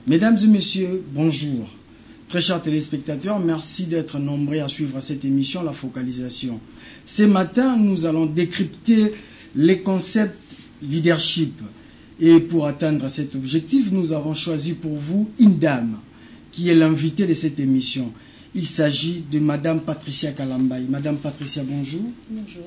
Mesdames et messieurs, bonjour. Très chers téléspectateurs, merci d'être nombreux à suivre cette émission, La Focalisation. Ce matin, nous allons décrypter les concepts leadership. Et pour atteindre cet objectif, nous avons choisi pour vous une dame qui est l'invitée de cette émission. Il s'agit de Madame Patricia Kalambaye. Madame Patricia, bonjour. Bonjour.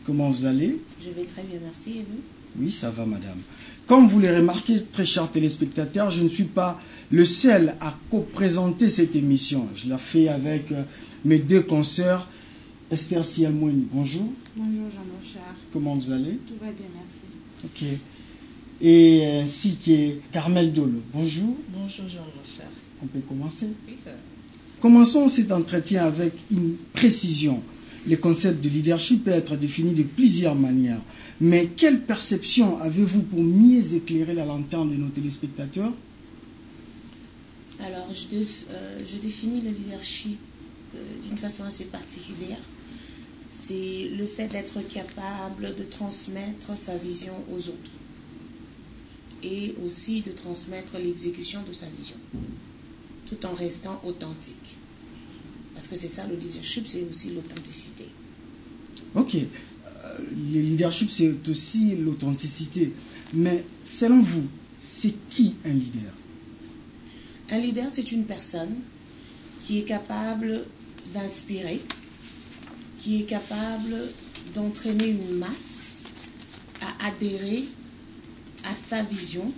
Comment vous allez? Je vais très bien, merci. Et vous? Oui, ça va, madame. Comme vous l'avez remarqué, très chers téléspectateurs, je ne suis pas le seul à co-présenter cette émission. Je la fais avec mes deux consoeurs, Esther Sialmouni. Bonjour. Bonjour, Jean-Mochard. Comment vous allez? Tout va bien, merci. Ok. Et ainsi que Carmel Dolo. Bonjour. Bonjour, Jean-Mochard. On peut commencer? Oui, ça va. Commençons cet entretien avec une précision. Le concept de leadership peut être défini de plusieurs manières. Mais quelle perception avez-vous pour mieux éclairer la lanterne de nos téléspectateurs? Alors, je définis le leadership d'une façon assez particulière. C'est le fait d'être capable de transmettre sa vision aux autres. Et aussi de transmettre l'exécution de sa vision, tout en restant authentique. Parce que c'est ça, le leadership, c'est aussi l'authenticité. Ok. Le leadership, c'est aussi l'authenticité. Mais selon vous, c'est qui un leader? Un leader, c'est une personne qui est capable d'inspirer, qui est capable d'entraîner une masse à adhérer à sa vision.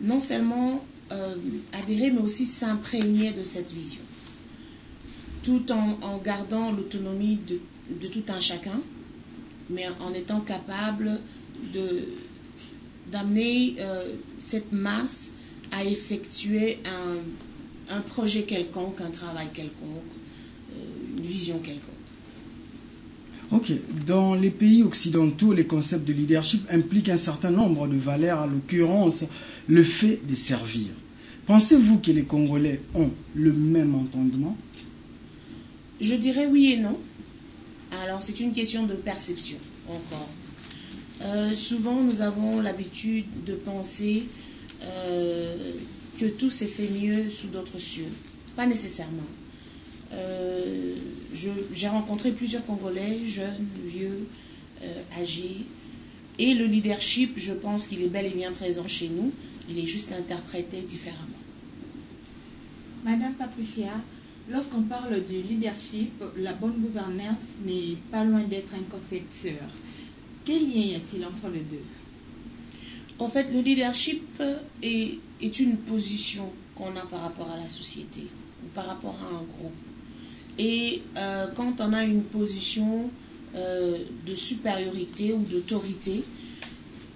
Non seulement adhérer, mais aussi s'imprégner de cette vision. Tout en gardant l'autonomie de tout un chacun, mais en étant capable d'amener cette masse à effectuer un projet quelconque, un travail quelconque, une vision quelconque. Ok. Dans les pays occidentaux, les concepts de leadership impliquent un certain nombre de valeurs, à l'occurrence le fait de servir. Pensez-vous que les Congolais ont le même entendement? Je dirais oui et non. Alors, c'est une question de perception, encore. Souvent, nous avons l'habitude de penser que tout s'est fait mieux sous d'autres cieux. Pas nécessairement. J'ai rencontré plusieurs Congolais, jeunes, vieux, âgés. Et le leadership, je pense qu'il est bel et bien présent chez nous. Il est juste interprété différemment. Madame Patricia, lorsqu'on parle de leadership, la bonne gouvernance n'est pas loin d'être un concept sœur. Quel lien y a-t-il entre les deux? En fait, le leadership est une position qu'on a par rapport à la société, ou par rapport à un groupe. Et quand on a une position de supériorité ou d'autorité,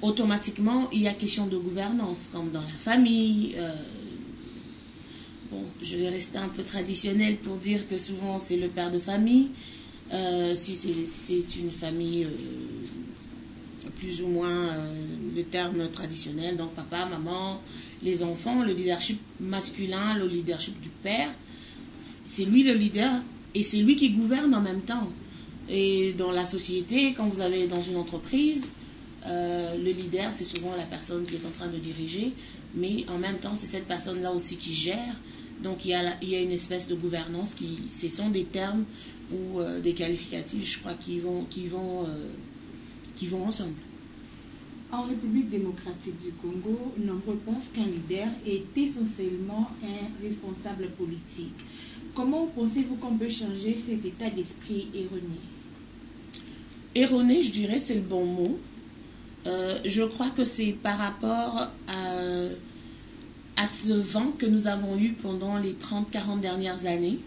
automatiquement, il y a question de gouvernance, comme dans la famille. Bon, je vais rester un peu traditionnelle pour dire que souvent, c'est le père de famille. Si c'est une famille plus ou moins le terme traditionnel, donc papa, maman, les enfants, le leadership masculin, le leadership du père, c'est lui le leader et c'est lui qui gouverne en même temps. Et dans la société, quand vous avez dans une entreprise, le leader, c'est souvent la personne qui est en train de diriger, mais en même temps, c'est cette personne-là aussi qui gère. Donc, il y a une espèce de gouvernance ce sont des termes ou des qualificatifs, je crois, qui vont ensemble. En République démocratique du Congo, nombreux pensent qu'un leader est essentiellement un responsable politique. Comment pensez-vous qu'on peut changer cet état d'esprit erroné? Erroné, je dirais, c'est le bon mot. Je crois que c'est par rapport à ce vent que nous avons eu pendant les 30-40 dernières années,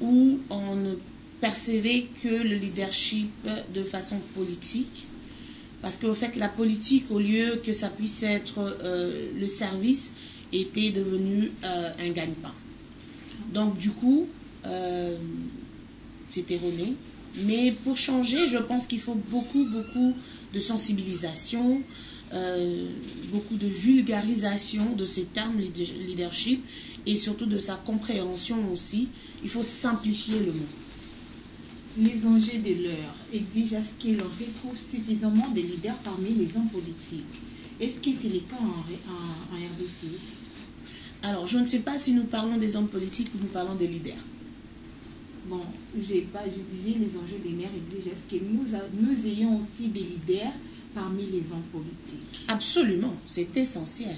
où on ne percevait que le leadership de façon politique. Parce qu'au fait, la politique, au lieu que ça puisse être le service, était devenu un gagne-pain. Donc, du coup, c'est erroné. Mais pour changer, je pense qu'il faut beaucoup de sensibilisation, beaucoup de vulgarisation de ces termes leadership et surtout de sa compréhension aussi. Il faut simplifier le mot. Les enjeux de l'heure exigent à ce qu'il retrouve suffisamment de leaders parmi les hommes politiques. Est-ce que c'est le cas en RDC? Alors, je ne sais pas si nous parlons des hommes politiques ou nous parlons des leaders. Bon, je disais les enjeux des maires et disais, est-ce que nous ayons aussi des leaders parmi les hommes politiques? Absolument, c'est essentiel,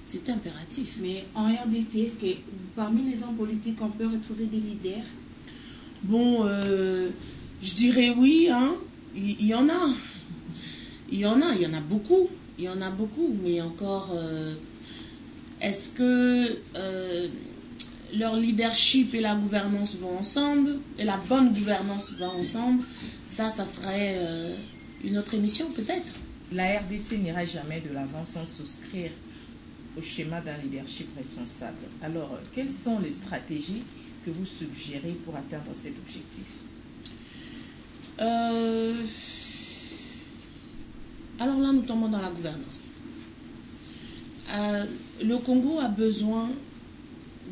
c'est impératif. Mais en RDC, est-ce que parmi les hommes politiques, on peut retrouver des leaders? Bon, je dirais oui, hein. Il y en a. Il y en a beaucoup. Il y en a beaucoup, mais encore, est-ce que leur leadership et la gouvernance vont ensemble, et la bonne gouvernance va ensemble? Ça serait une autre émission peut-être. La RDC n'ira jamais de l'avant sans souscrire au schéma d'un leadership responsable. Alors, quelles sont les stratégies que vous suggérez pour atteindre cet objectif? Alors là, nous tombons dans la gouvernance. Le Congo a besoin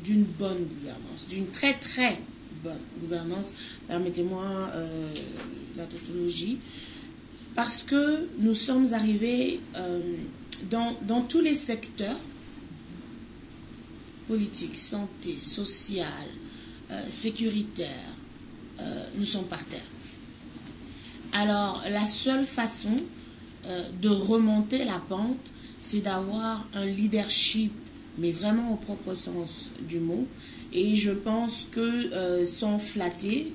d'une bonne gouvernance, d'une très très bonne gouvernance, permettez-moi la tautologie, parce que nous sommes arrivés dans tous les secteurs politiques, santé, sociale, sécuritaire, nous sommes par terre. Alors, la seule façon de remonter la pente, c'est d'avoir un leadership, mais vraiment au propre sens du mot. Et je pense que sans flatter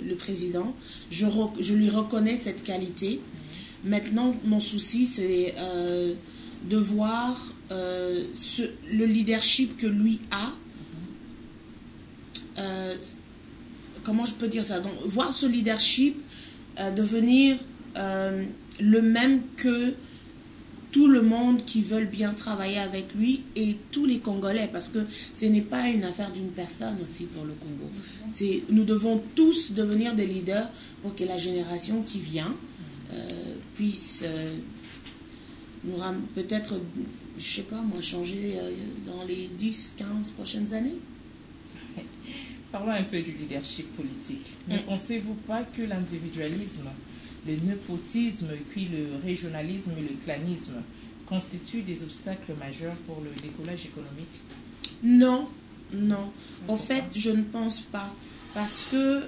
le président, je lui reconnais cette qualité. Maintenant, mon souci, c'est de voir le leadership que lui a. Comment je peux dire ça? Donc, voir ce leadership devenir le même que tout le monde qui veut bien travailler avec lui et tous les Congolais, parce que ce n'est pas une affaire d'une personne aussi pour le Congo. Nous devons tous devenir des leaders pour que la génération qui vient puisse peut-être, je sais pas moi, changer dans les 10-15 prochaines années. Parlons un peu du leadership politique. Ne pensez-vous pas que l'individualisme, le népotisme, puis le régionalisme et le clanisme constituent des obstacles majeurs pour le décollage économique? Non, non. En fait, je ne pense pas. Parce que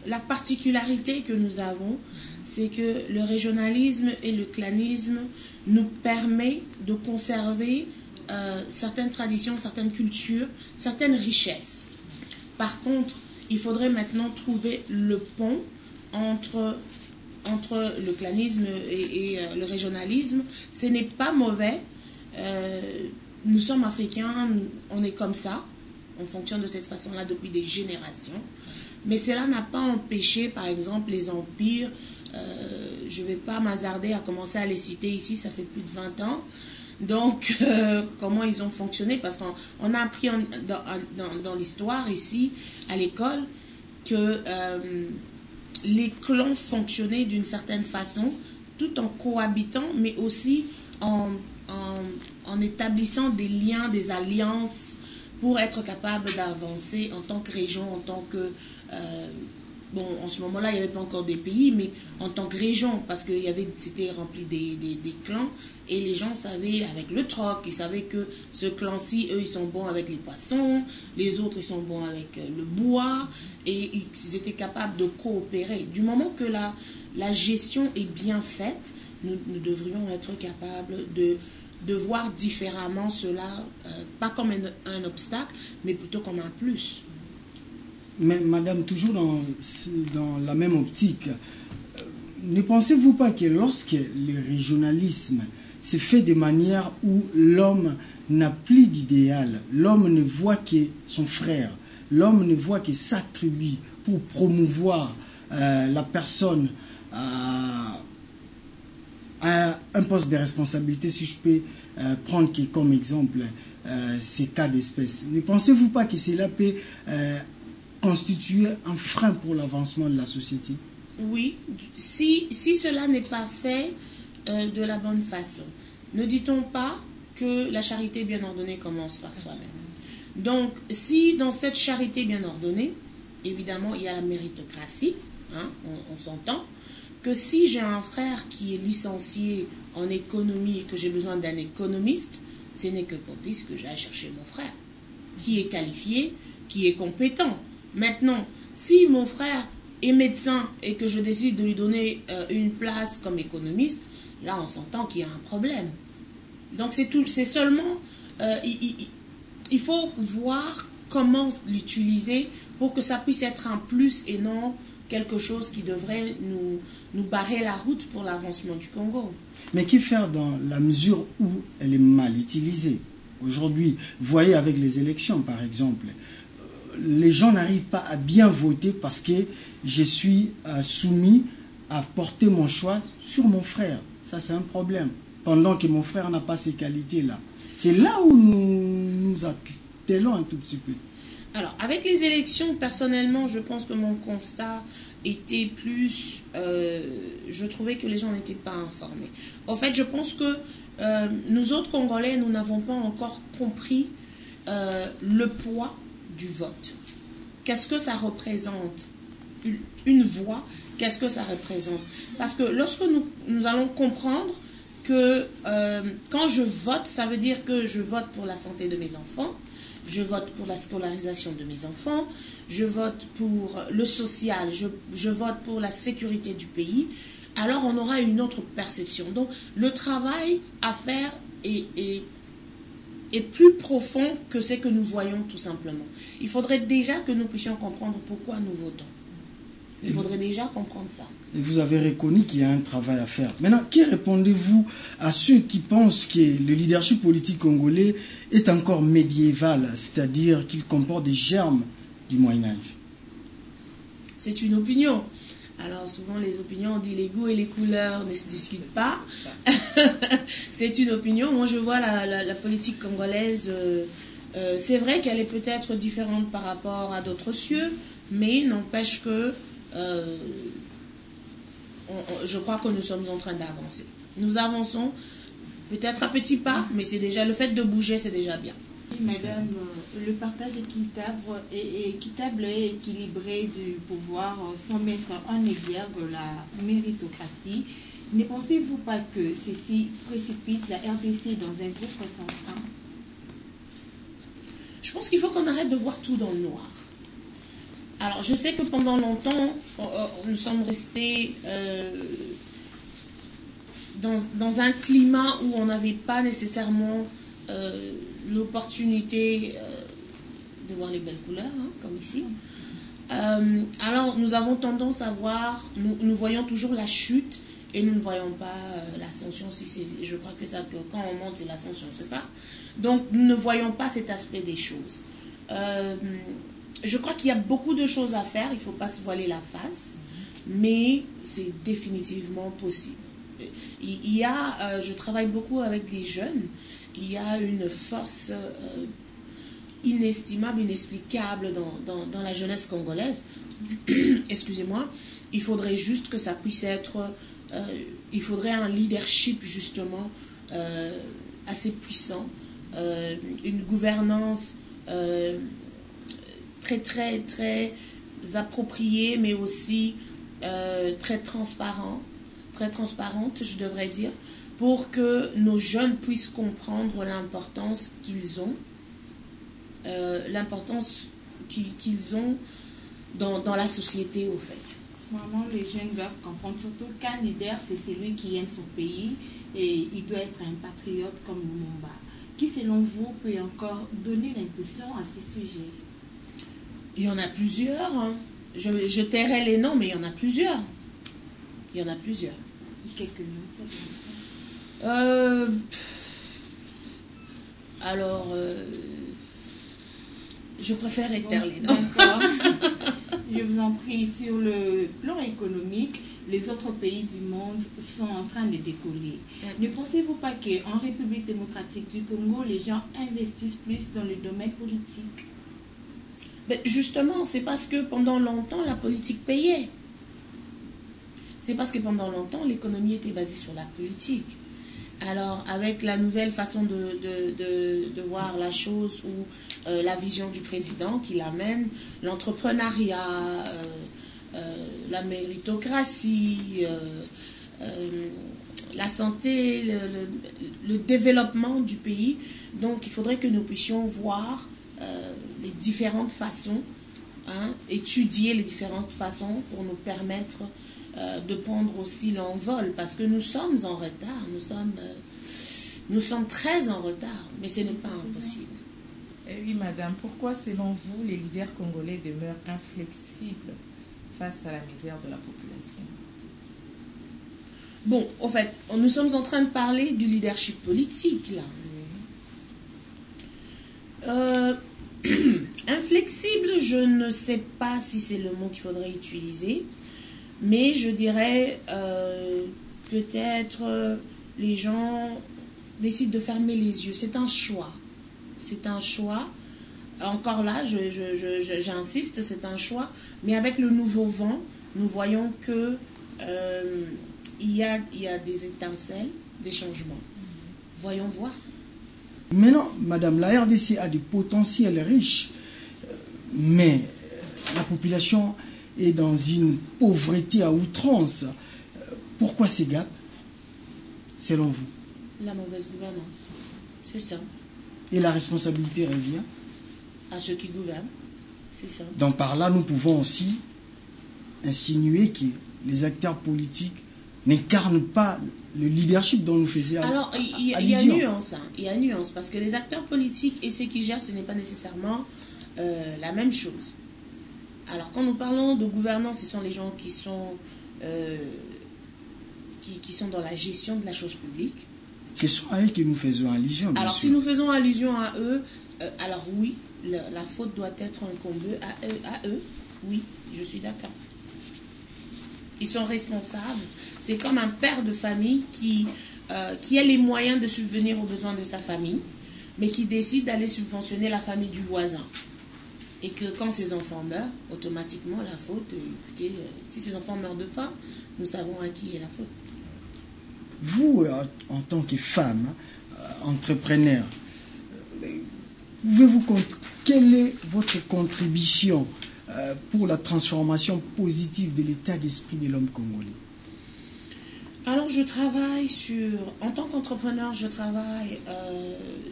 la particularité que nous avons, c'est que le régionalisme et le clanisme nous permettent de conserver certaines traditions, certaines cultures, certaines richesses. Par contre, il faudrait maintenant trouver le pont entre le clanisme et le régionalisme. Ce n'est pas mauvais. Nous sommes africains, on est comme ça. On fonctionne de cette façon-là depuis des générations. Mais cela n'a pas empêché, par exemple, les empires. Je ne vais pas m'hasarder à commencer à les citer ici, ça fait plus de 20 ans. Donc, comment ils ont fonctionné? Parce qu'on a appris dans l'histoire ici, à l'école, que les clans fonctionnaient d'une certaine façon, tout en cohabitant, mais aussi en établissant des liens, des alliances, pour être capable d'avancer en tant que région, en tant que... bon, en ce moment-là, il n'y avait pas encore des pays, mais en tant que région, parce que c'était rempli des clans, et les gens savaient, avec le troc, ils savaient que ce clan-ci, eux, ils sont bons avec les poissons, les autres, ils sont bons avec le bois, et ils étaient capables de coopérer. Du moment que la gestion est bien faite, nous devrions être capables de voir différemment cela, pas comme un obstacle, mais plutôt comme un plus. Mais madame, toujours dans la même optique, ne pensez-vous pas que lorsque le régionalisme se fait de manière où l'homme n'a plus d'idéal, l'homme ne voit que son frère, l'homme ne voit que sa tribu pour promouvoir la personne à un poste de responsabilité, si je peux prendre comme exemple ces cas d'espèce. Ne pensez-vous pas que cela peut constituer un frein pour l'avancement de la société? Oui, si cela n'est pas fait de la bonne façon. Ne dit-on pas que la charité bien ordonnée commence par soi-même? Donc, si dans cette charité bien ordonnée, évidemment, il y a la méritocratie, hein, on s'entend, que si j'ai un frère qui est licencié en économie et que j'ai besoin d'un économiste, ce n'est que propice que j'aille chercher mon frère, qui est qualifié, qui est compétent. Maintenant, si mon frère est médecin et que je décide de lui donner une place comme économiste, là on s'entend qu'il y a un problème. Donc c'est seulement, il faut voir comment l'utiliser pour que ça puisse être un plus et non quelque chose qui devrait nous barrer la route pour l'avancement du Congo. Mais que faire dans la mesure où elle est mal utilisée? Aujourd'hui, vous voyez avec les élections par exemple, les gens n'arrivent pas à bien voter parce que je suis soumis à porter mon choix sur mon frère. Ça c'est un problème. Pendant que mon frère n'a pas ces qualités-là. C'est là où nous attelons un tout petit peu. Alors, avec les élections, personnellement, je pense que mon constat était plus... je trouvais que les gens n'étaient pas informés. En fait, je pense que nous autres Congolais, nous n'avons pas encore compris le poids du vote. Qu'est-ce que ça représente? Une voix, qu'est-ce que ça représente? Parce que lorsque nous allons comprendre que quand je vote, ça veut dire que je vote pour la santé de mes enfants, je vote pour la scolarisation de mes enfants, je vote pour le social, je vote pour la sécurité du pays, alors on aura une autre perception. Donc le travail à faire est plus profond que ce que nous voyons tout simplement. Il faudrait déjà que nous puissions comprendre pourquoi nous votons. Il faudrait déjà comprendre ça. Et vous avez reconnu qu'il y a un travail à faire. Maintenant, que répondez-vous à ceux qui pensent que le leadership politique congolais est encore médiéval, c'est-à-dire qu'il comporte des germes du Moyen-Âge? C'est une opinion. Alors souvent les opinions, on dit les goûts et les couleurs ne se discutent pas. C'est une opinion. Moi je vois la politique congolaise, c'est vrai qu'elle est peut-être différente par rapport à d'autres cieux, mais n'empêche que je crois que nous sommes en train d'avancer. Nous avançons peut-être à petits pas, mais c'est déjà le fait de bouger, c'est déjà bien. Madame, le partage équitable et équilibré du pouvoir sans mettre en exergue la méritocratie, ne pensez-vous pas que ceci précipite la RDC dans un groupe sans fin? Je pense qu'il faut qu'on arrête de voir tout dans le noir. Alors, je sais que pendant longtemps, nous sommes restés dans un climat où on n'avait pas nécessairement l'opportunité de voir les belles couleurs, hein, comme ici. Alors, nous avons tendance à voir, nous voyons toujours la chute et nous ne voyons pas l'ascension. Je crois que c'est ça, que quand on monte, c'est l'ascension, c'est ça. Donc, nous ne voyons pas cet aspect des choses. Je crois qu'il y a beaucoup de choses à faire, il ne faut pas se voiler la face, mais c'est définitivement possible. Il y a, je travaille beaucoup avec les jeunes, il y a une force inestimable, inexplicable dans la jeunesse congolaise. Excusez-moi, il faudrait juste que ça puisse être, il faudrait un leadership justement assez puissant, une gouvernance très appropriée, mais aussi très transparente, je devrais dire, pour que nos jeunes puissent comprendre l'importance qu'ils ont, dans la société, au fait. Vraiment, les jeunes doivent comprendre, surtout qu'un leader, c'est celui qui aime son pays et il doit être un patriote comme Lumumba. Qui, selon vous, peut encore donner l'impulsion à ces sujets? Il y en a plusieurs. Hein. Je tairai les noms, mais il y en a plusieurs. Il y en a plusieurs. Quelques noms, ça alors, je préfère taire les noms. D'accord. Je vous en prie, sur le plan économique, les autres pays du monde sont en train de décoller. Ne pensez-vous pas qu'en République démocratique du Congo, les gens investissent plus dans le domaine politique? Ben justement, c'est parce que pendant longtemps, la politique payait. C'est parce que pendant longtemps, l'économie était basée sur la politique. Alors, avec la nouvelle façon de voir la chose, ou la vision du président qui l'amène, l'entrepreneuriat, la méritocratie, la santé, le développement du pays. Donc, il faudrait que nous puissions voir les différentes façons, étudier les différentes façons pour nous permettre de prendre aussi l'envol, parce que nous sommes en retard, nous sommes très en retard, mais ce n'est pas impossible. Oui, madame, pourquoi, selon vous, les leaders congolais demeurent inflexibles face à la misère de la population? Bon, en fait, nous sommes en train de parler du leadership politique, là. Inflexible, je ne sais pas si c'est le mot qu'il faudrait utiliser, mais je dirais peut-être les gens décident de fermer les yeux. C'est un choix. C'est un choix. Encore là, j'insiste, c'est un choix. Mais avec le nouveau vent, nous voyons que il y a des étincelles, des changements. Voyons voir. Maintenant, madame, la RDC a des potentiels riches, mais la population est dans une pauvreté à outrance. Pourquoi ces gaps, selon vous? La mauvaise gouvernance, c'est ça. Et la responsabilité revient à ceux qui gouvernent, c'est ça. Donc par là, nous pouvons aussi insinuer que les acteurs politiques n'incarnent pas le leadership dont nous faisions allusion. Alors, il y a nuance, il y a nuance, parce que les acteurs politiques et ceux qui gèrent, ce n'est pas nécessairement la même chose. Alors, quand nous parlons de gouvernance, ce sont les gens qui sont dans la gestion de la chose publique. Ce sont à eux que nous faisons allusion. Alors, si nous faisons allusion à eux, alors oui, la faute doit être incombée à eux. Oui, je suis d'accord. Ils sont responsables. C'est comme un père de famille qui a les moyens de subvenir aux besoins de sa famille, mais qui décide d'aller subventionner la famille du voisin. Et que quand ses enfants meurent, automatiquement, la faute, écoutez, si ses enfants meurent de faim, nous savons à qui est la faute. Vous, en tant que femme, entrepreneur, pouvez-vous quelle est votre contribution pour la transformation positive de l'état d'esprit de l'homme congolais? Alors, je travaille en tant qu'entrepreneur, je travaille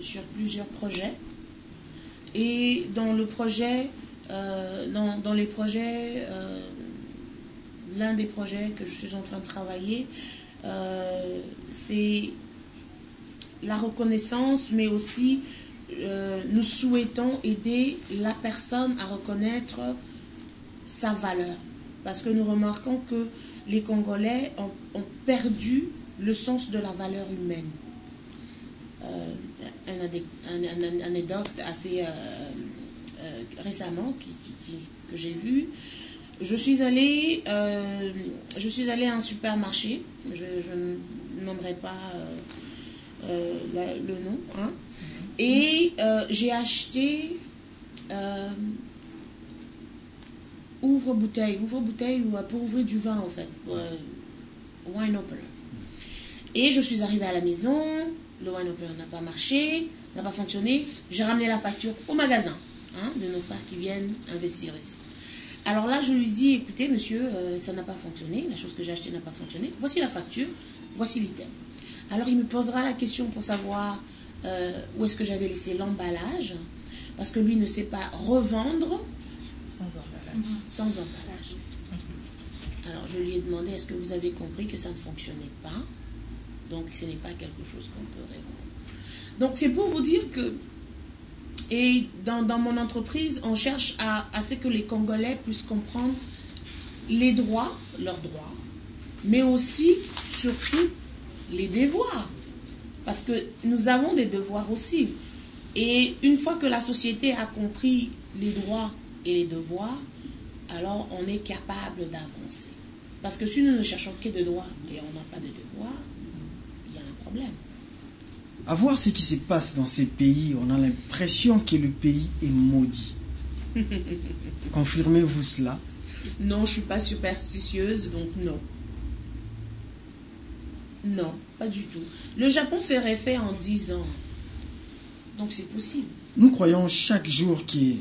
sur plusieurs projets. Et dans le projet, dans les projets, l'un des projets que je suis en train de travailler, c'est la reconnaissance, mais aussi nous souhaitons aider la personne à reconnaître sa valeur. Parce que nous remarquons que les Congolais ont perdu le sens de la valeur humaine. Une anecdote assez récemment que j'ai vue. Je suis allée à un supermarché, je ne nommerai pas le nom, hein, et j'ai acheté ouvre-bouteille pour ouvrir du vin en fait, wine opener. Et je suis arrivée à la maison, le wine opener n'a pas marché, n'a pas fonctionné, j'ai ramené la facture au magasin, hein, de nos frères qui viennent investir ici. Alors là, je lui dis, écoutez, monsieur, ça n'a pas fonctionné, la chose que j'ai achetée n'a pas fonctionné, voici la facture, voici l'item. Alors il me posera la question pour savoir où est-ce que j'avais laissé l'emballage, parce que lui ne sait pas revendre sans emballage. Alors je lui ai demandé, est-ce que vous avez compris que ça ne fonctionnait pas? Donc ce n'est pas quelque chose qu'on peut revendre. Donc c'est pour vous dire que, et dans mon entreprise, on cherche à ce que les Congolais puissent comprendre les droits, leurs droits, mais aussi, surtout, les devoirs. Parce que nous avons des devoirs aussi. Et une fois que la société a compris les droits et les devoirs, alors on est capable d'avancer. Parce que si nous ne cherchons que des droits et on n'a pas de devoirs, il y a un problème. À voir ce qui se passe dans ces pays, on a l'impression que le pays est maudit. Confirmez-vous cela? Non, je ne suis pas superstitieuse, donc non. Non, pas du tout. Le Japon s'est refait en 10 ans. Donc c'est possible. Nous croyons chaque jour que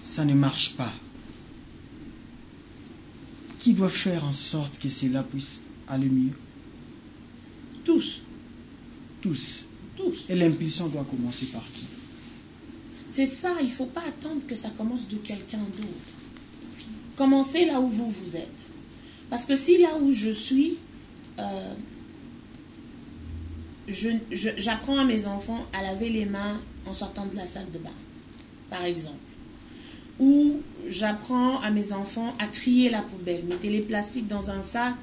ça ne marche pas. Qui doit faire en sorte que cela puisse aller mieux? Tous. Tous. Tous. Et l'impulsion doit commencer par qui? C'est ça, il ne faut pas attendre que ça commence de quelqu'un d'autre. Commencez là où vous êtes. Parce que si là où je suis, j'apprends à mes enfants à laver les mains en sortant de la salle de bain, par exemple. Ou j'apprends à mes enfants à trier la poubelle. Mettez les plastiques dans un sac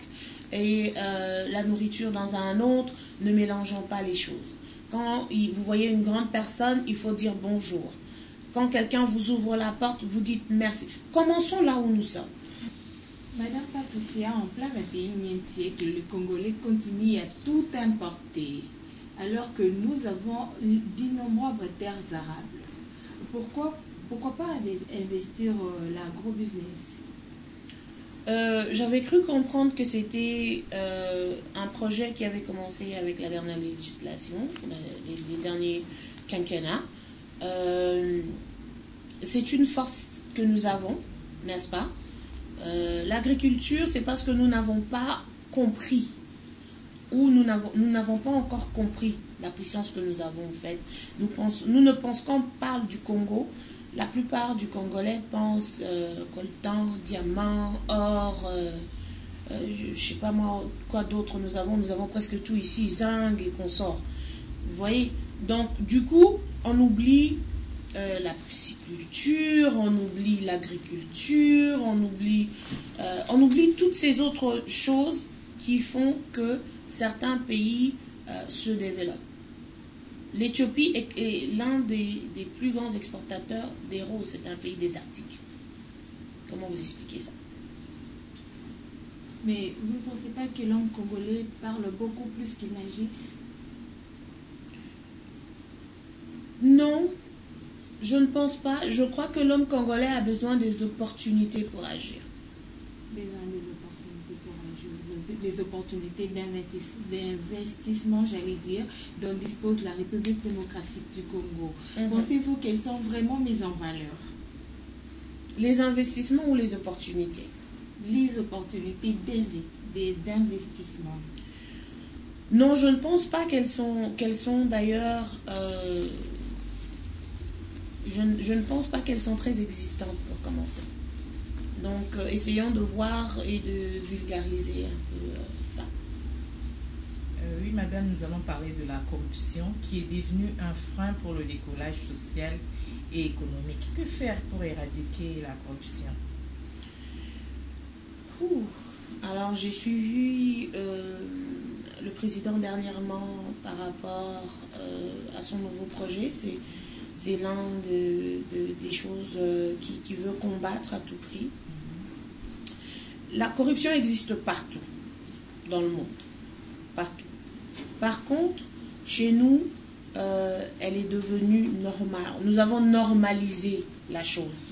et la nourriture dans un autre. Ne mélangeons pas les choses. Quand vous voyez une grande personne, il faut dire bonjour. Quand quelqu'un vous ouvre la porte, vous dites merci. Commençons là où nous sommes. Madame Patricia, en plein 21e siècle, le Congolais continue à tout importer, alors que nous avons d'innombrables terres arables. Pourquoi pas investir l'agro-business? J'avais cru comprendre que c'était un projet qui avait commencé avec la dernière législation, les derniers quinquennats. C'est une force que nous avons, n'est-ce pas? L'agriculture, c'est parce que nous n'avons pas compris, ou nous n'avons pas encore compris la puissance que nous avons faite. Nous ne pensons, quand on parle du Congo, la plupart du Congolais pensent coltan, diamant, or, je ne sais pas moi quoi d'autre nous avons presque tout ici, zinc et consorts. Vous voyez? Donc du coup, on oublie la pisciculture, on oublie l'agriculture, on oublie toutes ces autres choses qui font que certains pays se développent. L'Éthiopie est l'un des plus grands exportateurs des roses. C'est un pays désertique. Comment vous expliquez ça? Mais vous ne pensez pas que l'homme congolais parle beaucoup plus qu'il n'agisse? Non, je ne pense pas. Je crois que l'homme congolais a besoin des opportunités pour agir. Besoin des opportunités pour agir. Les opportunités d'investissement, j'allais dire, dont dispose la République démocratique du Congo. Pensez-vous qu'elles sont vraiment mises en valeur? Les investissements ou les opportunités? Les opportunités d'investissement. Non, je ne pense pas qu'elles sont d'ailleurs... je ne pense pas qu'elles sont très existantes pour commencer. Donc, essayons de voir et de vulgariser un peu ça. Oui, madame, nous allons parler de la corruption qui est devenue un frein pour le décollage social et économique. Que faire pour éradiquer la corruption? Alors, j'ai suivi le président dernièrement par rapport à son nouveau projet. C'est l'un des choses qu'il veut combattre à tout prix. La corruption existe partout dans le monde. Partout. Par contre, chez nous, elle est devenue normale. Nous avons normalisé la chose.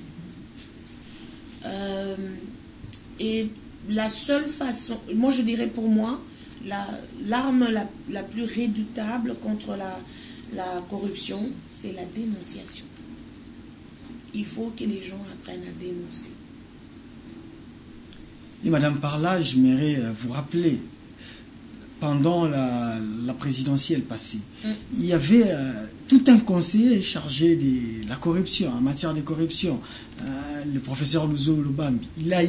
Et la seule façon, moi je dirais pour moi, l'arme la plus redoutable contre la corruption, c'est la dénonciation. Il faut que les gens apprennent à dénoncer. Et madame, par là, j'aimerais vous rappeler, pendant la présidentielle passée, il y avait tout un conseiller chargé de la corruption, en matière de corruption, le professeur Luzo Lubambi. Il a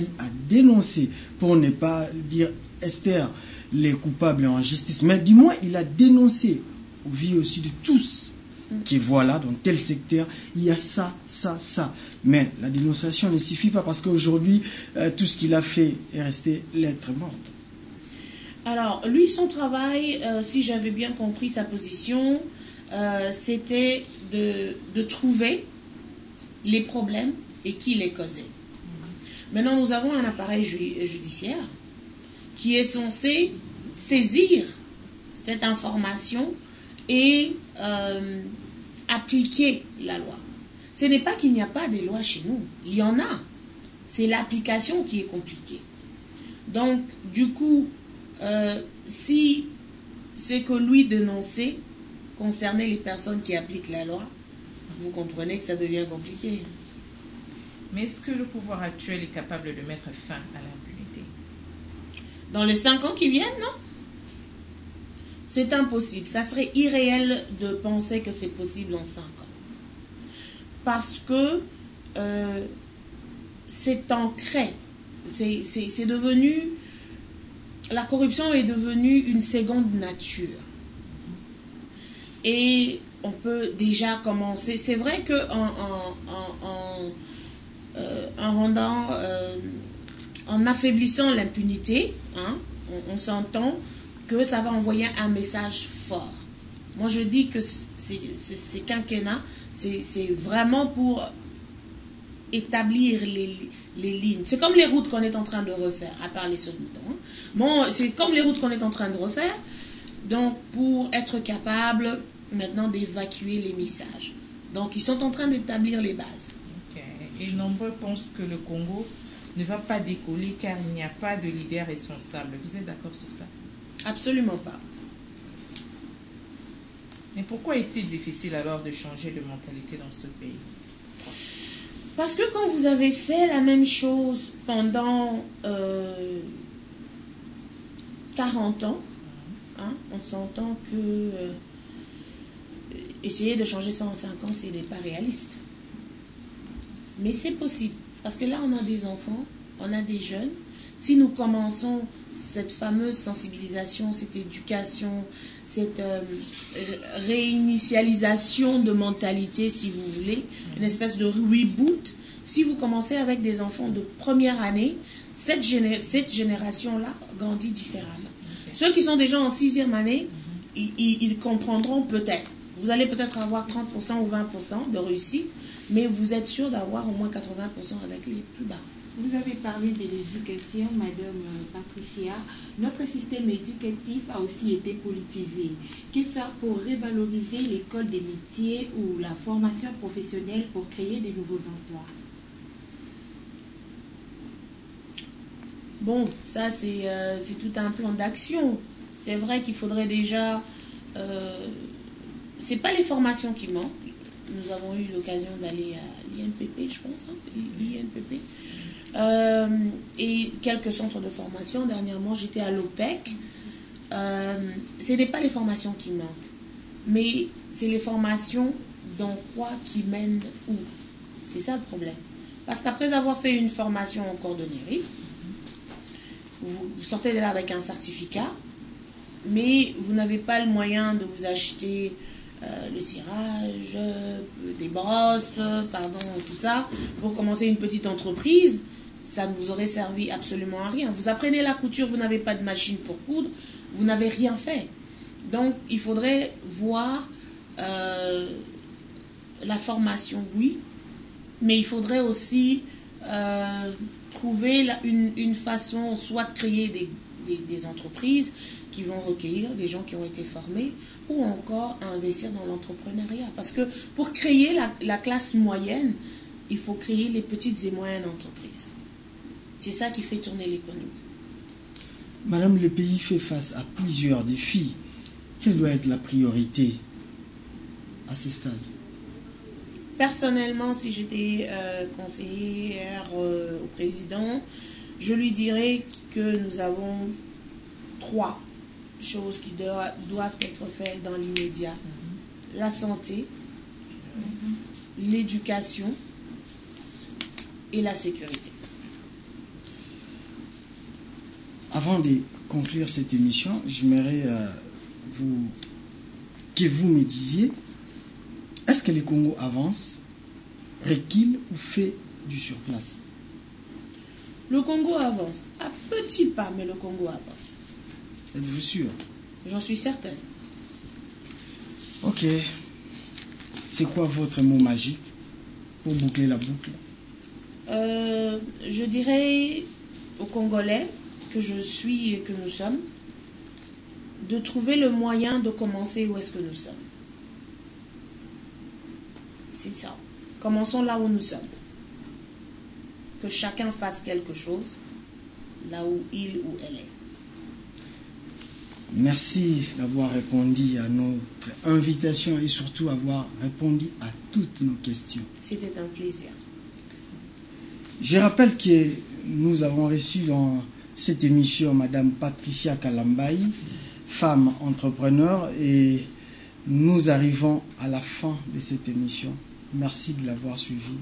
dénoncé, pour ne pas dire Esther, les coupables en justice, mais du moins il a dénoncé au vu aussi de tous qui voilà, dans tel secteur, il y a ça. Mais la dénonciation ne suffit pas parce qu'aujourd'hui, tout ce qu'il a fait est resté lettre morte. Alors, lui, son travail, si j'avais bien compris sa position, c'était de trouver les problèmes et qui les causait. Maintenant, nous avons un appareil judiciaire qui est censé saisir cette information et appliquer la loi. Ce n'est pas qu'il n'y a pas de lois chez nous, il y en a. C'est l'application qui est compliquée. Donc, du coup, si ce que lui dénonçait concernait les personnes qui appliquent la loi, vous comprenez que ça devient compliqué. Mais est-ce que le pouvoir actuel est capable de mettre fin à l'impunité? Dans les 5 ans qui viennent, non? C'est impossible. Ça serait irréel de penser que c'est possible en 5 ans. Parce que c'est ancré. C'est devenu... La corruption est devenue une seconde nature. Et on peut déjà commencer. C'est vrai qu'en en affaiblissant l'impunité, hein, on s'entend que ça va envoyer un message fort. Moi, je dis que ces quinquennats, c'est vraiment pour établir les lignes. C'est comme les routes qu'on est en train de refaire, à part les sauts-moutons. Hein. Bon, c'est comme les routes qu'on est en train de refaire. Donc, pour être capable maintenant d'évacuer les messages. Donc, ils sont en train d'établir les bases. Okay. Et nombreux pensent que le Congo ne va pas décoller car il n'y a pas de leader responsable. Vous êtes d'accord sur ça? Absolument pas. Mais pourquoi est-il difficile alors de changer de mentalité dans ce pays? Parce que quand vous avez fait la même chose pendant 40 ans, hein, on s'entend que essayer de changer ça en 5 ans, ce n'est pas réaliste. Mais c'est possible. Parce que là, on a des enfants, on a des jeunes. Si nous commençons cette fameuse sensibilisation, cette éducation, cette réinitialisation de mentalité, si vous voulez, une espèce de reboot, si vous commencez avec des enfants de première année, cette génération-là grandit différemment. Okay. Ceux qui sont déjà en 6e année, ils comprendront peut-être. Vous allez peut-être avoir 30% ou 20% de réussite, mais vous êtes sûr d'avoir au moins 80% avec les plus bas. Vous avez parlé de l'éducation, Madame Patricia. Notre système éducatif a aussi été politisé. Que faire pour revaloriser l'école des métiers ou la formation professionnelle pour créer de nouveaux emplois? Bon, ça c'est tout un plan d'action. C'est vrai qu'il faudrait déjà... c'est pas les formations qui manquent. Nous avons eu l'occasion d'aller à l'INPP, je pense, hein, l'INPP. Et quelques centres de formation. Dernièrement, j'étais à l'OPEC. Ce n'est pas les formations qui manquent, mais c'est les formations dans quoi qui mènent où. C'est ça le problème. Parce qu'après avoir fait une formation en cordonnerie, vous sortez de là avec un certificat, mais vous n'avez pas le moyen de vous acheter le cirage, des brosses, pardon, tout ça, pour commencer une petite entreprise. Ça ne vous aurait servi absolument à rien. Vous apprenez la couture, vous n'avez pas de machine pour coudre, vous n'avez rien fait. Donc, il faudrait voir la formation, oui, mais il faudrait aussi trouver une façon, soit de créer des entreprises qui vont recueillir des gens qui ont été formés, ou encore à investir dans l'entrepreneuriat. Parce que pour créer la classe moyenne, il faut créer les petites et moyennes entreprises. C'est ça qui fait tourner l'économie. Madame, le pays fait face à plusieurs défis. Quelle doit être la priorité à ce stade? Personnellement, si j'étais conseillère au président, je lui dirais que nous avons 3 choses qui doivent être faites dans l'immédiat. La santé, l'éducation et la sécurité. Avant de conclure cette émission, j'aimerais que vous me disiez, est-ce que le Congo avance, recule ou fait du surplace? Le Congo avance, à petits pas, mais le Congo avance. Êtes-vous sûr? J'en suis certaine. Ok. C'est quoi votre mot magique pour boucler la boucle? Je dirais aux Congolais que je suis et que nous sommes, de trouver le moyen de commencer où est-ce que nous sommes. C'est ça. Commençons là où nous sommes. Que chacun fasse quelque chose là où il ou elle est. Merci d'avoir répondu à notre invitation et surtout avoir répondu à toutes nos questions. C'était un plaisir. Je rappelle que nous avons reçu dans cette émission Madame Patricia Kalambayi, femmes entrepreneurs. Et nous arrivons à la fin de cette émission. Merci de l'avoir suivi.